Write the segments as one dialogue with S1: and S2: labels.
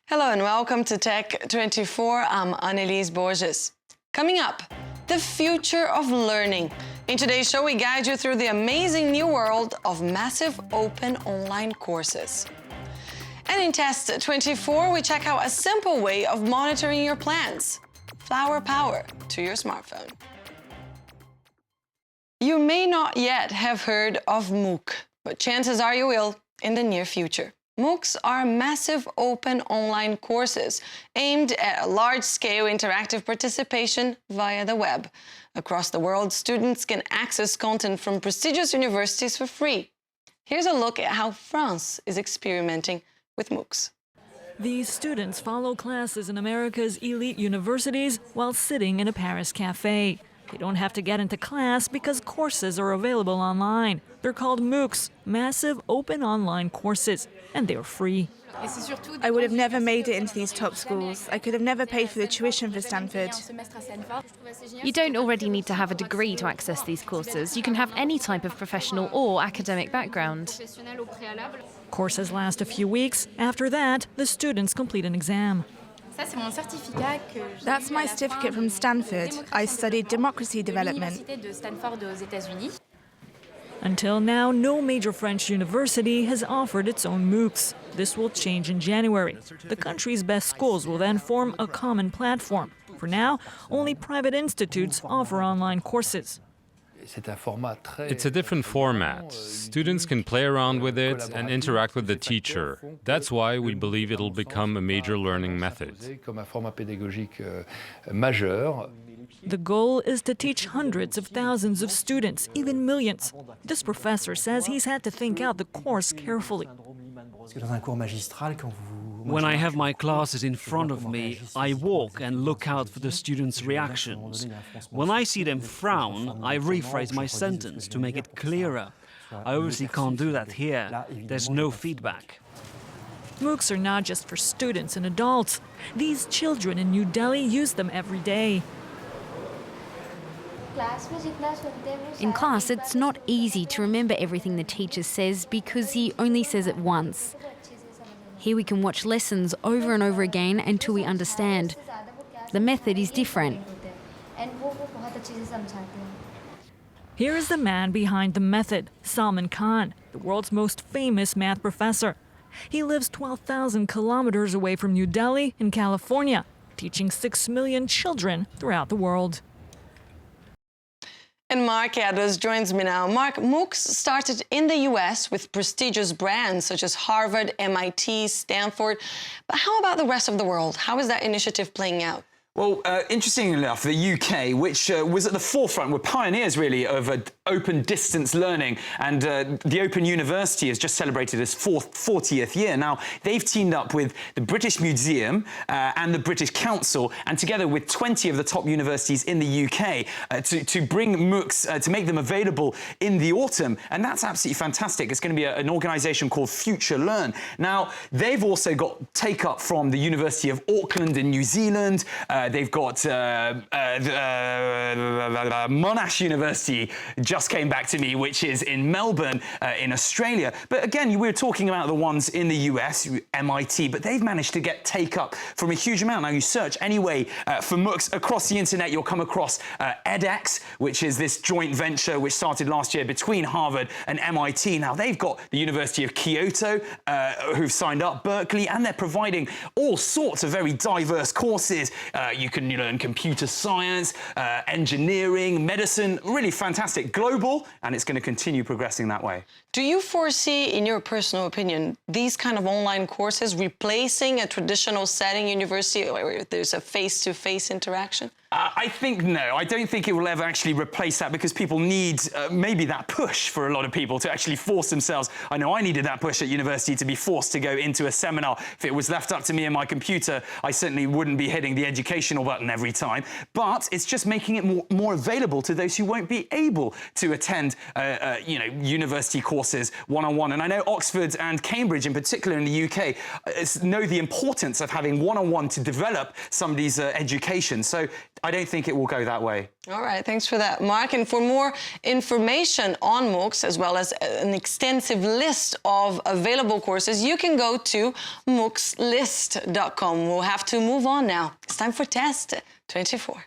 S1: Hello and welcome to Tech24. I'm Annelise Borges. Coming up, the future of learning. In today's show, we guide you through the amazing new world of massive open online courses. And in Test24, we check out a simple way of monitoring your plans. Flower power to your smartphone. You may not yet have heard of MOOC, but chances are you will in the near future. MOOCs are massive open online courses aimed at a large-scale interactive participation via the web. Across the world, students can access content from prestigious universities for free. Here's a look at how France is experimenting with MOOCs.
S2: These students follow classes in America's elite universities while sitting in a Paris cafe. They don't have to get into class because courses are available online. They're called MOOCs, massive open online courses, and they're free.
S3: I would have never made it into these top schools. I could have never paid for the tuition for Stanford.
S4: You don't already need to have a degree to access these courses. You can have any type of professional or academic background.
S2: Courses last a few weeks. After that, the students complete an exam.
S3: That's my certificate from Stanford. I studied democracy development.
S2: Until now, no major French university has offered its own MOOCs. This will change in January. The country's best schools will then form a common platform. For now, only private institutes offer online courses.
S5: It's a different format. Students can play around with it and interact with the teacher. That's why we believe it'll become a major learning method.
S2: The goal is to teach hundreds of thousands of students, even millions. This professor says he's had to think out the course carefully.
S6: When I have my classes in front of me, I walk and look out for the students' reactions. When I see them frown, I rephrase my sentence to make it clearer. I obviously can't do that here. There's no feedback.
S2: MOOCs are not just for students and adults. These children in New Delhi use them every day.
S7: In class, it's not easy to remember everything the teacher says because he only says it once. Here we can watch lessons over and over again until we understand. The method is different.
S2: Here is the man behind the method, Salman Khan, the world's most famous math professor. He lives 12,000 kilometers away from New Delhi in California, teaching 6 million children throughout the world.
S1: And Marc joins me now. Marc, MOOCs started in the US with prestigious brands such as Harvard, MIT, Stanford. But how about the rest of the world? How is that initiative playing out?
S8: Well, interestingly enough, the UK, which was at the forefront, were pioneers, really, of open distance learning. And the Open University has just celebrated its 40th year. Now, they've teamed up with the British Museum and the British Council, and together with 20 of the top universities in the UK, to bring MOOCs, to make them available in the autumn. And that's absolutely fantastic. It's going to be an organisation called Future Learn. Now, they've also got take-up from the University of Auckland in New Zealand. They've got Monash University just came back to me, which is in Melbourne in Australia. But again, we were talking about the ones in the US, MIT, but they've managed to get take-up from a huge amount. Now, you search anyway for MOOCs across the internet, you'll come across edX, which is this joint venture which started last year between Harvard and MIT. Now, they've got the University of Kyoto, who've signed up, Berkeley, and they're providing all sorts of very diverse courses. You can learn computer science, engineering, medicine, really fantastic, global, and it's going to continue progressing that way.
S1: Do you foresee, in your personal opinion, these kind of online courses replacing a traditional setting university where there's a face-to-face interaction?
S8: I think no. I don't think it will ever actually replace that because people need maybe that push for a lot of people to actually force themselves. I know I needed that push at university to be forced to go into a seminar. If it was left up to me and my computer, I certainly wouldn't be hitting the educational button every time. But it's just making it more available to those who won't be able to attend, university courses one-on-one. And I know Oxford and Cambridge in particular in the UK know the importance of having one-on-one to develop somebody's education. So I don't think it will go that way.
S1: All right, thanks for that, Mark. And for more information on MOOCs, as well as an extensive list of available courses, you can go to MOOCslist.com. We'll have to move on now. It's time for Test 24.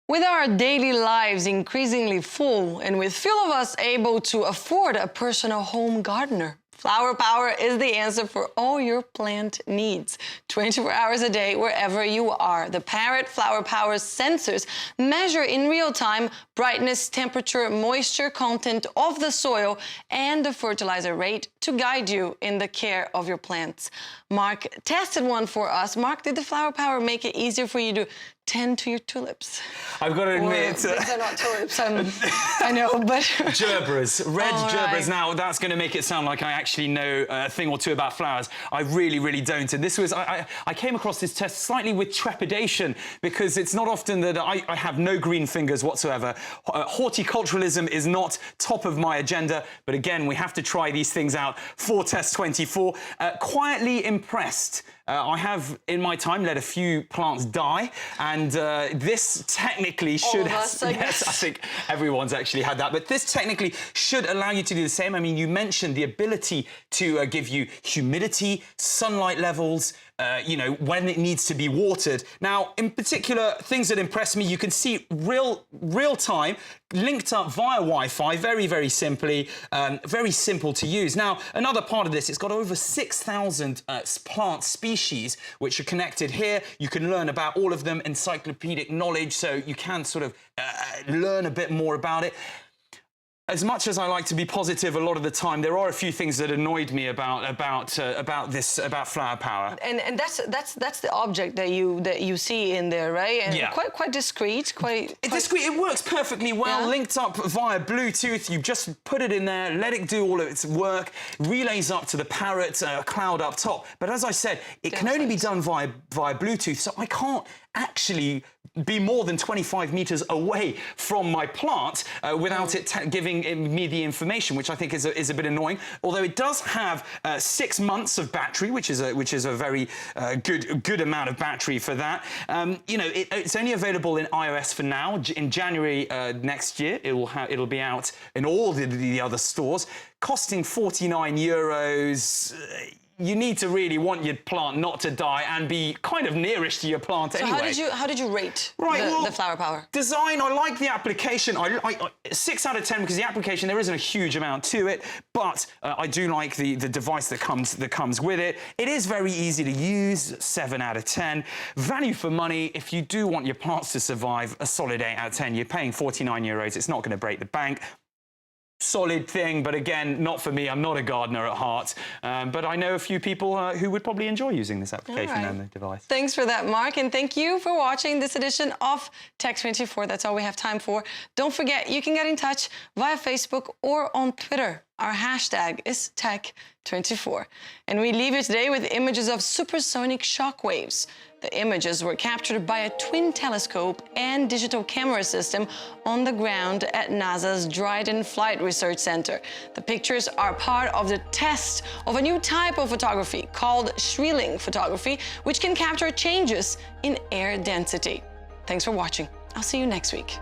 S1: With our daily lives increasingly full and with few of us able to afford a personal home gardener, Flower Power is the answer for all your plant needs. 24 hours a day, wherever you are. The Parrot Flower Power sensors measure in real time brightness, temperature, moisture content of the soil and the fertilizer rate to guide you in the care of your plants. Marc tested one for us. Marc, did the Flower Power make it easier for you to tend to your tulips?
S8: I've got to admit...
S1: These are not tulips, I know, but...
S8: Gerberas, red gerberas. Now, that's going to make it sound like I actually know a thing or two about flowers. I really, really don't. And this was... I came across this test slightly with trepidation because it's not often that I have no green fingers whatsoever. Horticulturalism is not top of my agenda, but again, we have to try these things out for Test 24. Quietly impressed. I have, in my time, let a few plants die, and this technically should...
S1: All of us, I guess.
S8: Yes, I think everyone's actually had that, but this technically should allow you to do the same. I mean, you mentioned the ability to give you humidity, sunlight levels, you know, when it needs to be watered. Now, in particular, things that impress me, you can see real time, linked up via Wi-Fi, very, very simply, very simple to use. Now, another part of this, it's got over 6,000 plant species which are connected here. You can learn about all of them, encyclopedic knowledge, so you can sort of learn a bit more about it. As much as I like to be positive a lot of the time, there are a few things that annoyed me about Flower Power.
S1: And that's the object that you see in there, right? And
S8: yeah.
S1: Quite discreet,
S8: discreet. It works perfectly well,
S1: yeah.
S8: Linked up via Bluetooth. You just put it in there, let it do all of its work, relays up to the Parrot cloud up top. But as I said, it can only be done via Bluetooth, so I can't actually be more than 25 meters away from my plant without it giving me the information, which I think is a bit annoying. Although it does have 6 months of battery, which is a very good amount of battery for that. You know, it's only available in iOS for now. In January next year, it'll be out in all the other stores, costing €49. You need to really want your plant not to die and be kind of nearish to your plant anyway.
S1: So how did you rate the Flower Power?
S8: Design, I like the application. I 6 out of 10 because the application, there isn't a huge amount to it, but I do like the device that comes with it. It is very easy to use, 7 out of 10. Value for money, if you do want your plants to survive, a solid 8 out of 10. You're paying €49. It's not going to break the bank. Solid thing, but again, not for me. I'm not a gardener at heart, but I know a few people who would probably enjoy using this application and the device.
S1: Thanks for that, Marc, and thank you for watching this edition of Tech24. That's all we have time for. Don't forget, you can get in touch via Facebook or on Twitter. Our hashtag is Tech24. And we leave you today with images of supersonic shock waves. The images were captured by a twin telescope and digital camera system on the ground at NASA's Dryden Flight Research Center. The pictures are part of the test of a new type of photography called shrilling photography, which can capture changes in air density. Thanks for watching. I'll see you next week.